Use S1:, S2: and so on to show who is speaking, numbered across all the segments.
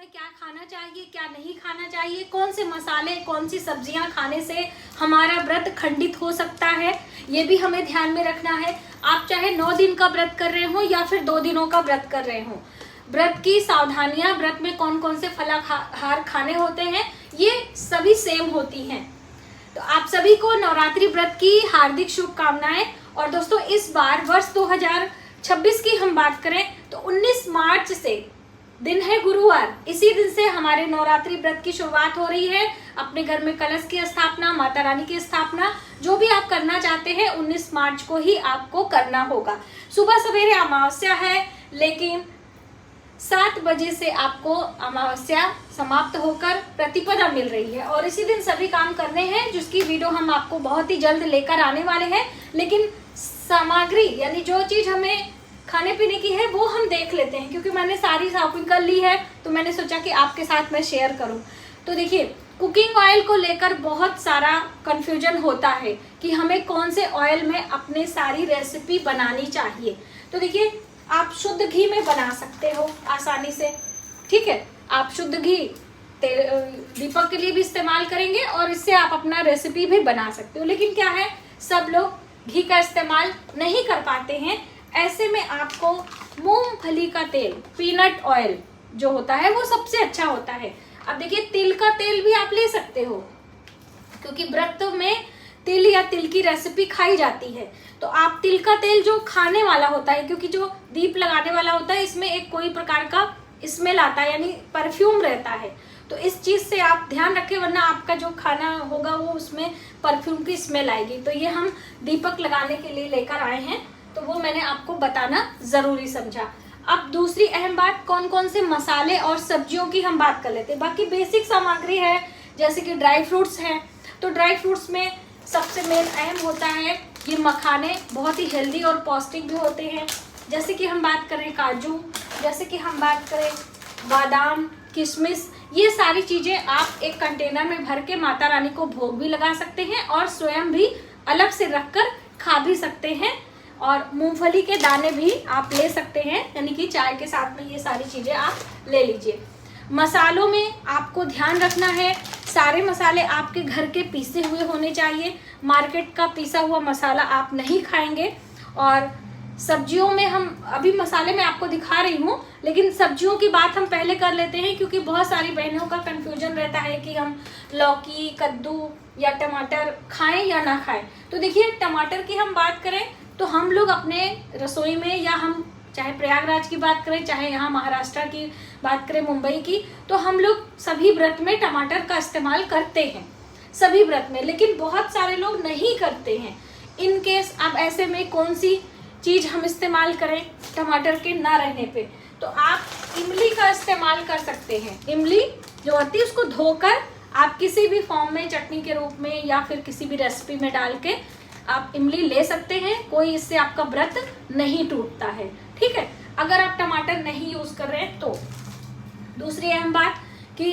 S1: हमें क्या खाना चाहिए, क्या नहीं खाना चाहिए, कौन से मसाले, कौन सी सब्जियां खाने से हमारा व्रत खंडित हो सकता है, ये भी हमें ध्यान में रखना है। आप चाहे 9 दिन का व्रत कर रहे हो या फिर 2 दिनों का व्रत कर रहे हो, व्रत की सावधानियां, व्रत में कौन कौन से फलाहार खाने होते हैं, ये सभी सेम होती हैं। तो आप सभी को नवरात्रि व्रत की हार्दिक शुभकामनाएं। और दोस्तों, इस बार वर्ष 2026 की हम बात करें तो 19 मार्च से दिन है गुरुवार, इसी दिन से हमारे नवरात्रि व्रत की शुरुआत हो रही है। अपने घर में कलश की स्थापना, माता रानी की स्थापना, जो भी आप करना चाहते हैं 19 मार्च को ही आपको करना होगा। सुबह सवेरे अमावस्या है, लेकिन 7 बजे से आपको अमावस्या समाप्त होकर प्रतिपदा मिल रही है और इसी दिन सभी काम करने हैं, जिसकी वीडियो हम आपको बहुत ही जल्द लेकर आने वाले हैं। लेकिन सामग्री यानी जो चीज हमें खाने पीने की है वो हम देख लेते हैं, क्योंकि मैंने सारी शॉपिंग कर ली है तो मैंने सोचा कि आपके साथ मैं शेयर करूं। तो देखिए, कुकिंग ऑयल को लेकर बहुत सारा कंफ्यूजन होता है कि हमें कौन से ऑयल में अपने सारी रेसिपी बनानी चाहिए। तो देखिए, आप शुद्ध घी में बना सकते हो आसानी से, ठीक है। आप शुद्ध घी दीपक के लिए भी इस्तेमाल करेंगे और इससे आप अपना रेसिपी भी बना सकते हो। लेकिन क्या है, सब लोग घी का इस्तेमाल नहीं कर पाते हैं। ऐसे में आपको मूंगफली का तेल, पीनट ऑयल जो होता है वो सबसे अच्छा होता है। अब देखिए, तिल का तेल भी आप ले सकते हो, क्योंकि व्रत में तिल या तिल की रेसिपी खाई जाती है। तो आप तिल का तेल जो खाने वाला होता है, क्योंकि जो दीप लगाने वाला होता है इसमें एक कोई प्रकार का स्मेल आता है, यानी परफ्यूम रहता है। तो इस चीज से आप ध्यान रखें, वरना आपका जो खाना होगा वो उसमें परफ्यूम की स्मेल आएगी। तो ये हम दीपक लगाने के लिए लेकर आए हैं, तो वो मैंने आपको बताना जरूरी समझा। अब दूसरी अहम बात, कौन कौन से मसाले और सब्जियों की हम बात कर लेते हैं। बाकी बेसिक सामग्री है, जैसे कि ड्राई फ्रूट्स हैं। तो ड्राई फ्रूट्स में सबसे मेन अहम होता है ये मखाने, बहुत ही हेल्दी और पौष्टिक भी होते हैं। जैसे कि हम बात करें काजू, जैसे कि हम बात करें बादाम, किशमिश, ये सारी चीजें आप एक कंटेनर में भर के माता रानी को भोग भी लगा सकते हैं और स्वयं भी अलग से रखकर खा भी सकते हैं। और मूंगफली के दाने भी आप ले सकते हैं, यानी कि चाय के साथ में ये सारी चीजें आप ले लीजिए। मसालों में आपको ध्यान रखना है, सारे मसाले आपके घर के पीसे हुए होने चाहिए। मार्केट का पीसा हुआ मसाला आप नहीं खाएंगे। और सब्जियों में हम अभी मसाले में आपको दिखा रही हूँ, लेकिन सब्जियों की बात हम पहले कर लेते हैं, क्योंकि बहुत सारी बहनों का कंफ्यूजन रहता है कि हम लौकी, कद्दू या टमाटर खाएं या ना खाएं। तो देखिए, टमाटर की हम बात करें तो हम लोग अपने रसोई में, या हम चाहे प्रयागराज की बात करें, चाहे यहाँ महाराष्ट्र की बात करें, मुंबई की, तो हम लोग सभी व्रत में टमाटर का इस्तेमाल करते हैं, सभी व्रत में। लेकिन बहुत सारे लोग नहीं करते हैं। इन केस अब ऐसे में कौन सी चीज हम इस्तेमाल करें टमाटर के ना रहने पे, तो आप इमली का इस्तेमाल कर सकते हैं। इमली जो होती है उसको धोकर आप किसी भी फॉर्म में, चटनी के रूप में या फिर किसी भी रेसिपी में डाल के आप इमली ले सकते हैं। कोई इससे आपका व्रत नहीं टूटता है, ठीक है, अगर आप टमाटर नहीं यूज कर रहे हैं तो। दूसरी अहम बात कि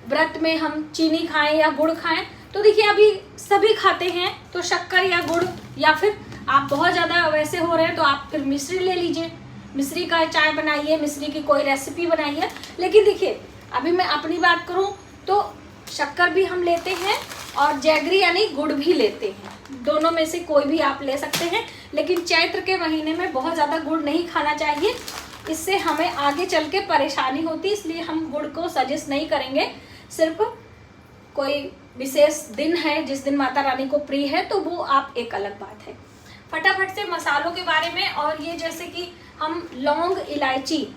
S1: व्रत में हम चीनी खाएं या गुड़ खाएं, तो देखिए अभी सभी खाते हैं, तो शक्कर या गुड़, या फिर आप बहुत ज्यादा वैसे हो रहे हैं तो आप फिर मिश्री ले लीजिए, मिश्री का चाय बनाइए, मिश्री की कोई रेसिपी बनाइए। लेकिन देखिए, अभी मैं अपनी बात करूं तो शक्कर भी हम लेते हैं और जैगरी यानी गुड़ भी लेते हैं, दोनों में से कोई भी आप ले सकते हैं। लेकिन चैत्र के महीने में बहुत ज़्यादा गुड़ नहीं खाना चाहिए, इससे हमें आगे चल के परेशानी होती है, इसलिए हम गुड़ को सजेस्ट नहीं करेंगे। सिर्फ कोई विशेष दिन है जिस दिन माता रानी को प्रिय है तो वो आप एक अलग बात है। फटाफट से मसालों के बारे में, और ये जैसे कि हम लौंग, इलायची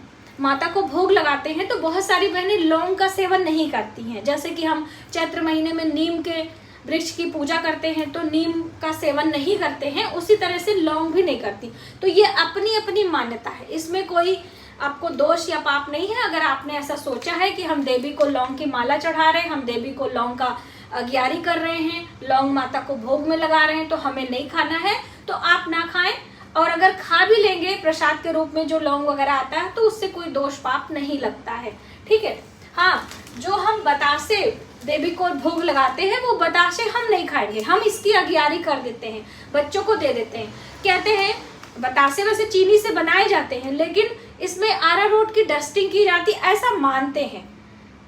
S1: माता को भोग लगाते हैं, तो बहुत सारी बहनें लौंग का सेवन नहीं करती हैं। जैसे कि हम चैत्र महीने में नीम के वृक्ष की पूजा करते हैं तो नीम का सेवन नहीं करते हैं, उसी तरह से लौंग भी नहीं करती। तो ये अपनी अपनी मान्यता है, इसमें कोई आपको दोष या पाप नहीं है। अगर आपने ऐसा सोचा है कि हम देवी को लौंग की माला चढ़ा रहे हैं, हम देवी को लौंग का अग्यारी कर रहे हैं, लौंग माता को भोग में लगा रहे हैं, तो हमें नहीं खाना है, तो आप ना खाएं। और अगर खा भी लेंगे प्रसाद के रूप में जो लौंग वगैरह आता है, तो उससे कोई दोष पाप नहीं लगता है, ठीक है। हाँ, जो हम बतासे देवी को भोग लगाते हैं वो बतासे हम नहीं खाएंगे, हम इसकी अग्यारी कर देते हैं, बच्चों को दे देते हैं। कहते हैं बतासे वैसे चीनी से बनाए जाते हैं, लेकिन इसमें अरारोट की डस्टिंग की जाती, ऐसा मानते हैं।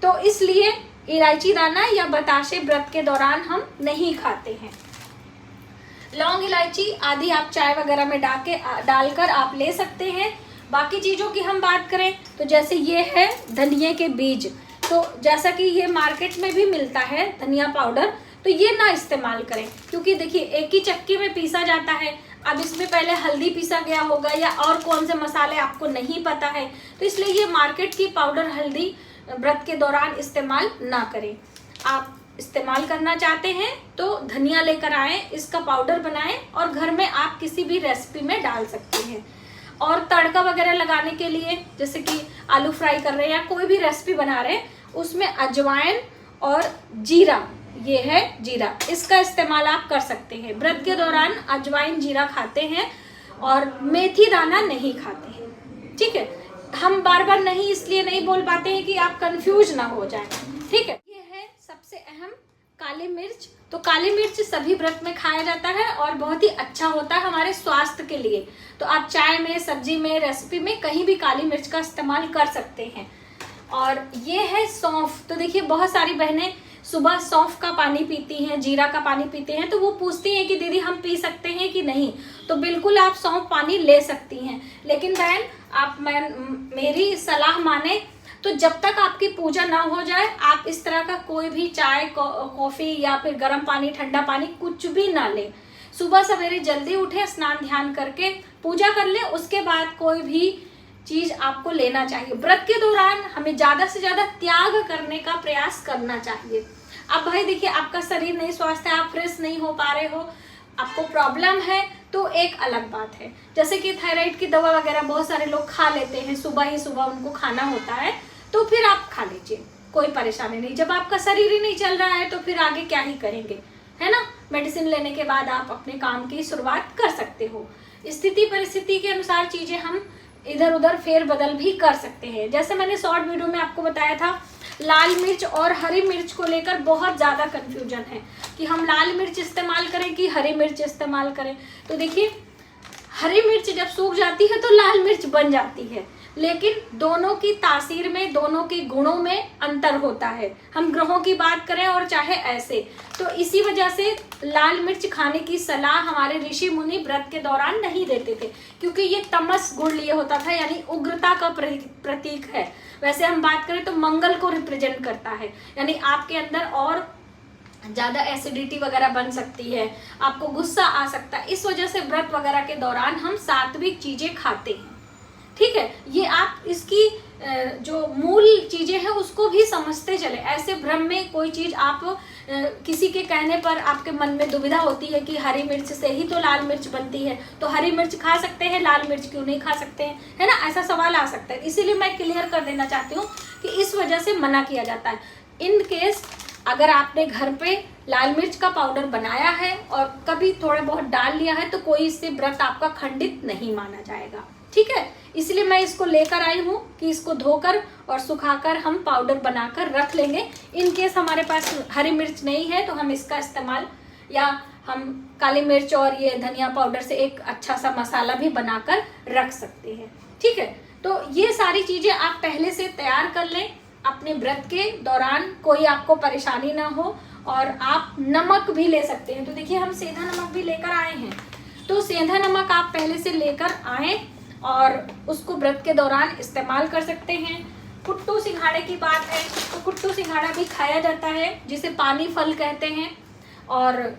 S1: तो इसलिए इलायची दाना या बताशे व्रत के दौरान हम नहीं खाते हैं। लौंग, इलायची आदि आप चाय वगैरह में डालकर आप ले सकते हैं। बाकी चीज़ों की हम बात करें तो जैसे ये है धनिए के बीज, तो जैसा कि ये मार्केट में भी मिलता है धनिया पाउडर, तो ये ना इस्तेमाल करें, क्योंकि देखिए एक ही चक्की में पीसा जाता है। अब इसमें पहले हल्दी पीसा गया होगा या और कौन से मसाले आपको नहीं पता है, तो इसलिए ये मार्केट की पाउडर हल्दी व्रत के दौरान इस्तेमाल ना करें। आप इस्तेमाल करना चाहते हैं तो धनिया लेकर आएँ, इसका पाउडर बनाएं और घर में आप किसी भी रेसिपी में डाल सकते हैं। और तड़का वगैरह लगाने के लिए, जैसे कि आलू फ्राई कर रहे हैं या कोई भी रेसिपी बना रहे हैं, उसमें अजवाइन और जीरा, ये है जीरा, इसका इस्तेमाल आप कर सकते हैं। व्रत के दौरान अजवाइन जीरा खाते हैं और मेथी दाना नहीं खाते हैं। ठीक है, हम बार बार नहीं इसलिए नहीं बोल पाते हैं कि आप कंफ्यूज ना हो जाए। ठीक है, ये है सबसे अहम काली मिर्च। तो काली मिर्च सभी व्रत में खाया जाता है और बहुत ही अच्छा होता है हमारे स्वास्थ्य के लिए। तो आप चाय में, सब्जी में, रेसिपी में कहीं भी काली मिर्च का इस्तेमाल कर सकते हैं। और ये है सौंफ। तो देखिए बहुत सारी बहनें सुबह सौंफ का पानी पीती हैं, जीरा का पानी पीते हैं, तो वो पूछती हैं कि दीदी हम पी सकते हैं कि नहीं। तो बिल्कुल आप सौंफ पानी ले सकती हैं, लेकिन बहन आप मेरी सलाह माने तो जब तक आपकी पूजा ना हो जाए आप इस तरह का कोई भी चाय, कॉफी या फिर गर्म पानी, ठंडा पानी कुछ भी ना लें। सुबह सवेरे जल्दी उठे, स्नान ध्यान करके पूजा कर ले, उसके बाद कोई भी चीज आपको लेना चाहिए। व्रत के दौरान हमें ज्यादा से ज्यादा त्याग करने का प्रयास करना चाहिए। अब भाई देखिए आपका शरीर नहीं स्वस्थ है, आप फ्रेश नहीं हो पा रहे हो, आपको प्रॉब्लम है, तो एक अलग बात है। जैसे कि थायराइड की दवा वगैरह बहुत सारे लोग खा लेते हैं, सुबह ही सुबह उनको खाना होता है, तो फिर आप खा लीजिए, कोई परेशानी नहीं। जब आपका शरीर ही नहीं चल रहा है तो फिर आगे क्या ही करेंगे, है ना। मेडिसिन लेने के बाद आप अपने काम की शुरुआत कर सकते हो। स्थिति परिस्थिति के अनुसार चीजें हम इधर उधर फेर बदल भी कर सकते हैं। जैसे मैंने शॉर्ट वीडियो में आपको बताया था, लाल मिर्च और हरी मिर्च को लेकर बहुत ज्यादा कंफ्यूजन है कि हम लाल मिर्च इस्तेमाल करें कि हरी मिर्च इस्तेमाल करें। तो देखिए हरी मिर्च जब सूख जाती है तो लाल मिर्च बन जाती है, लेकिन दोनों की तासीर में, दोनों के गुणों में अंतर होता है। हम ग्रहों की बात करें और चाहे ऐसे, तो इसी वजह से लाल मिर्च खाने की सलाह हमारे ऋषि मुनि व्रत के दौरान नहीं देते थे, क्योंकि ये तमस गुण लिए होता था, यानी उग्रता का प्रतीक है। वैसे हम बात करें तो मंगल को रिप्रेजेंट करता है, यानी आपके अंदर और ज्यादा एसिडिटी वगैरह बन सकती है, आपको गुस्सा आ सकता है। इस वजह से व्रत वगैरह के दौरान हम सात्विक चीजें खाते हैं। ठीक है, ये आप इसकी जो मूल चीजें हैं उसको भी समझते चले। ऐसे भ्रम में कोई चीज आप किसी के कहने पर आपके मन में दुविधा होती है कि हरी मिर्च से ही तो लाल मिर्च बनती है, तो हरी मिर्च खा सकते हैं, लाल मिर्च क्यों नहीं खा सकते हैं, है ना, ऐसा सवाल आ सकता है। इसीलिए मैं क्लियर कर देना चाहती हूँ कि इस वजह से मना किया जाता है। इन केस अगर आपने घर पे लाल मिर्च का पाउडर बनाया है और कभी थोड़ा बहुत डाल लिया है तो कोई इससे व्रत आपका खंडित नहीं माना जाएगा। ठीक है, इसलिए मैं इसको लेकर आई हूँ कि इसको धोकर और सुखाकर हम पाउडर बनाकर रख लेंगे। इन केस हमारे पास हरी मिर्च नहीं है तो हम इसका इस्तेमाल, या हम काली मिर्च और ये धनिया पाउडर से एक अच्छा सा मसाला भी बनाकर रख सकते हैं। ठीक है, तो ये सारी चीजें आप पहले से तैयार कर लें अपने व्रत के दौरान, कोई आपको परेशानी ना हो। और आप नमक भी ले सकते हैं। तो देखिए हम सेंधा नमक भी लेकर आए हैं, तो सेंधा नमक आप पहले से लेकर आए और उसको व्रत के दौरान इस्तेमाल कर सकते हैं। कुट्टू सिंघाड़े की बात है तो कुट्टू सिंघाड़ा भी खाया जाता है, जिसे पानी फल कहते हैं। और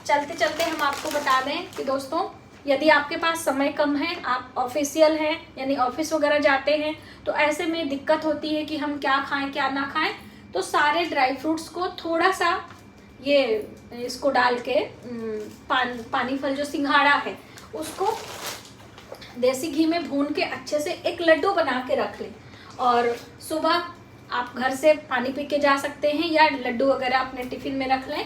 S1: चलते चलते हम आपको बता दें कि दोस्तों, यदि आपके पास समय कम है, आप ऑफिशियल हैं यानी ऑफिस वगैरह जाते हैं, तो ऐसे में दिक्कत होती है कि हम क्या खाएं क्या ना खाएं, तो सारे ड्राई फ्रूट्स को थोड़ा सा ये इसको डाल के पानी फल जो सिंघाड़ा है उसको देसी घी में भून के अच्छे से एक लड्डू बना के रख लें। और सुबह आप घर से पानी पी के जा सकते हैं या लड्डू वगैरह अपने टिफिन में रख लें,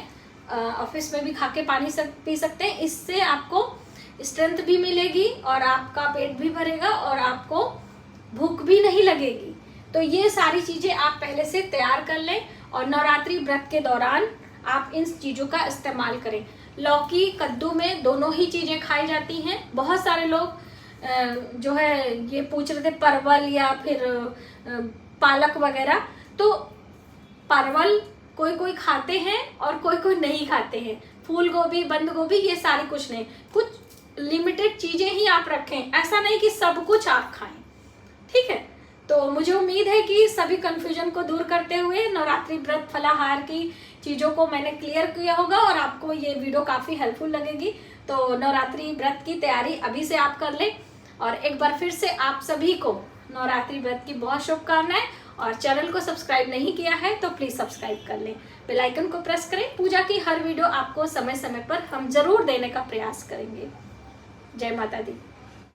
S1: ऑफिस में भी खा के पानी पी सकते हैं। इससे आपको स्ट्रेंथ भी मिलेगी और आपका पेट भी भरेगा और आपको भूख भी नहीं लगेगी। तो ये सारी चीजें आप पहले से तैयार कर लें और नवरात्रि व्रत के दौरान आप इन चीजों का इस्तेमाल करें। लौकी, कद्दू में दोनों ही चीजें खाई जाती हैं। बहुत सारे लोग जो है ये पूछ रहे थे परवल या फिर पालक वगैरह। तो परवल कोई कोई खाते हैं और कोई कोई नहीं खाते हैं, फूल गोभी, बंद गोभी, ये सारी कुछ नहीं, कुछ लिमिटेड चीजें ही आप रखें, ऐसा नहीं कि सब कुछ आप खाएं, ठीक है। तो मुझे उम्मीद है कि सभी कंफ्यूजन को दूर करते हुए नवरात्रि व्रत फलाहार की चीज़ों को मैंने क्लियर किया होगा और आपको ये वीडियो काफ़ी हेल्पफुल लगेगी। तो नवरात्रि व्रत की तैयारी अभी से आप कर लें। और एक बार फिर से आप सभी को नवरात्रि व्रत की बहुत शुभकामनाएं। और चैनल को सब्सक्राइब नहीं किया है तो प्लीज़ सब्सक्राइब कर लें, बेल आइकन को प्रेस करें। पूजा की हर वीडियो आपको समय समय पर हम जरूर देने का प्रयास करेंगे। जय माता दी।